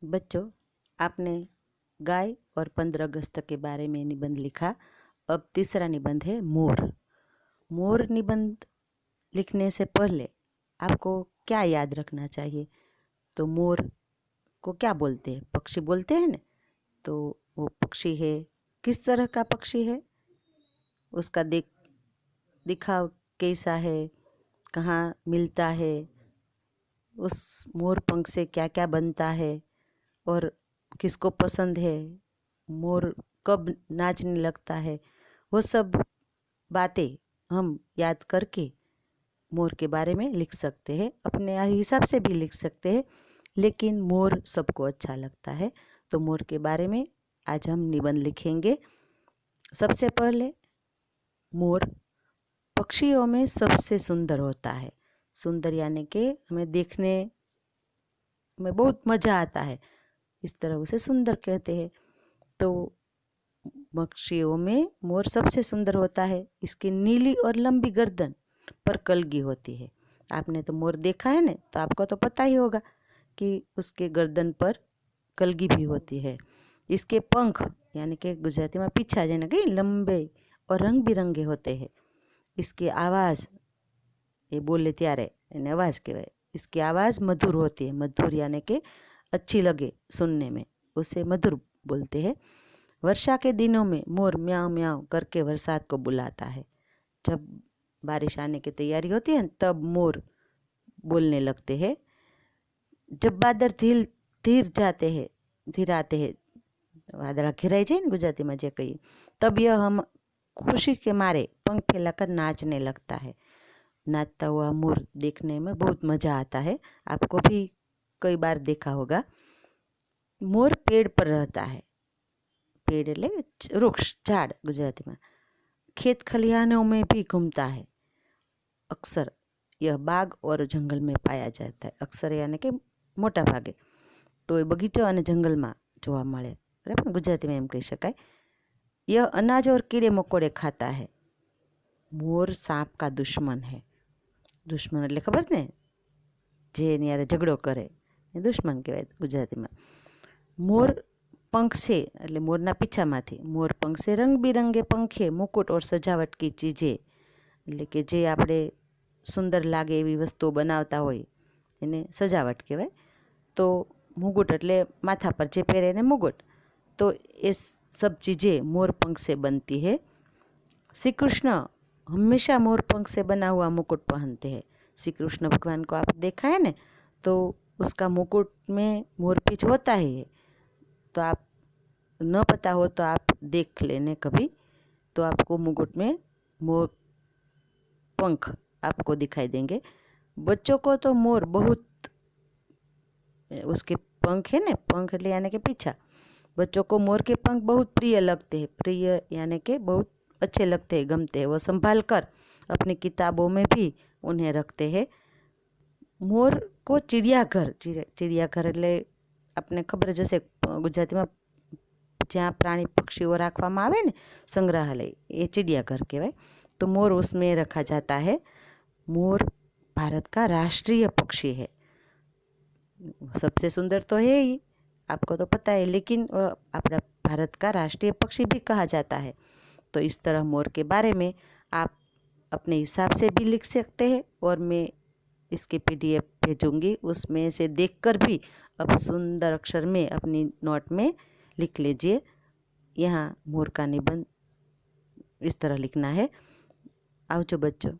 बच्चों, आपने गाय और 15 अगस्त के बारे में निबंध लिखा। अब तीसरा निबंध है मोर। मोर निबंध लिखने से पहले आपको क्या याद रखना चाहिए? तो मोर को क्या बोलते हैं? पक्षी बोलते हैं ना। तो वो पक्षी है, किस तरह का पक्षी है, उसका दिखाव कैसा है, कहाँ मिलता है, उस मोर पंख से क्या क्या बनता है और किसको पसंद है, मोर कब नाचने लगता है, वो सब बातें हम याद करके मोर के बारे में लिख सकते हैं। अपने हिसाब से भी लिख सकते हैं, लेकिन मोर सबको अच्छा लगता है, तो मोर के बारे में आज हम निबंध लिखेंगे। सबसे पहले, मोर पक्षियों में सबसे सुंदर होता है। सुंदर यानी कि हमें देखने में बहुत मज़ा आता है, इस तरह उसे सुंदर कहते हैं। तो पक्षियों में मोर सबसे सुंदर होता है। इसकी नीली और लंबी गर्दन पर कलगी होती है। आपने तो मोर देखा है ना, तो आपको तो पता ही होगा कि उसके गर्दन पर कलगी भी होती है। इसके पंख यानी कि गुजराती में पीछा जाने के लंबे और रंग बिरंगे होते हैं। इसकी आवाज़, ये बोले त्यारे એને अवाज कहेवाय। इसकी आवाज़ मधुर होती है। मधुर यानी कि अच्छी लगे सुनने में, उसे मधुर बोलते हैं। वर्षा के दिनों में मोर म्याऊं म्याऊं करके बरसात को बुलाता है। जब बारिश आने की तैयारी होती है तब मोर बोलने लगते हैं। जब बादल धीर आते हैं, वादड़ा घिराई जाए ना गुजराती में जे कही, तब यह हम खुशी के मारे पंख फैलाकर नाचने लगता है। नाचता हुआ मोर देखने में बहुत मज़ा आता है। आपको भी कई बार देखा होगा। मोर पेड़ पर रहता है। पेड़ એટલે વૃક્ષ, झाड़ गुजराती में। खेत खलिहानों में भी घूमता है। अक्सर यह बाग और जंगल में पाया जाता है। अक्सर यानी कि मोटा भागे तो ये बगीचा और जंगल में જોવા મળે, बराबर गुजराती में एम कही शकाय। यह अनाज और कीड़े मकोड़े खाता है। मोर सांप का दुश्मन है। दुश्मन એટલે खबर ने, जे એની હારે झगड़ो करे એ दुश्मन कहेवाय गुजराती में। मोर पंख से એટલે મોરના પીછામાંથી મોર पंख से रंग बिरंगे पंखे, मुकुट और सजावट की चीज़ें એટલે કે જે આપણે સુંદર લાગે એવી વસ્તુઓ બનાવતા હોય એને સજાવટ કહેવાય। તો मुकुट એટલે माथा पर जे પહેરે એને मुकुट। तो ये सब चीज़ें मोर पंख से बनती है। श्री कृष्ण हमेशा मोर पंख से बना हुआ मुकुट पहनते हैं। श्री कृष्ण भगवान को आप देखा है ना, तो उसका मुकुट में मोरपींछ होता ही है। तो आप न पता हो तो आप देख लेने कभी, तो आपको मुकुट में मोर पंख आपको दिखाई देंगे। बच्चों को तो मोर बहुत, उसके पंख है ना, पंख यानी कि पीछा, बच्चों को मोर के पंख बहुत प्रिय लगते हैं। प्रिय यानी कि बहुत अच्छे लगते हैं, गमते हैं। वो संभाल कर अपनी किताबों में भी उन्हें रखते हैं। मोर को चिड़ियाघर એટલે आपने खबर जैसे गुजराती में જ્યાં प्राणी पक्षीओ राखवामां आवे ने संग्रहालय, ये चिड़ियाघर कहेवाय। तो मोर उसमें रखा जाता है। मोर भारत का राष्ट्रीय पक्षी है। सबसे सुंदर तो है ही, आपको तो पता है, लेकिन अपना भारत का राष्ट्रीय पक्षी भी कहा जाता है। तो इस तरह मोर के बारे में आप अपने हिसाब से भी लिख सकते हैं, और मैं इसकी PDF भेजूंगी, उसमें से देखकर भी अब सुंदर अक्षर में अपनी नोट में लिख लीजिए। यहाँ मोर का निबंध इस तरह लिखना है। आवजो बच्चों।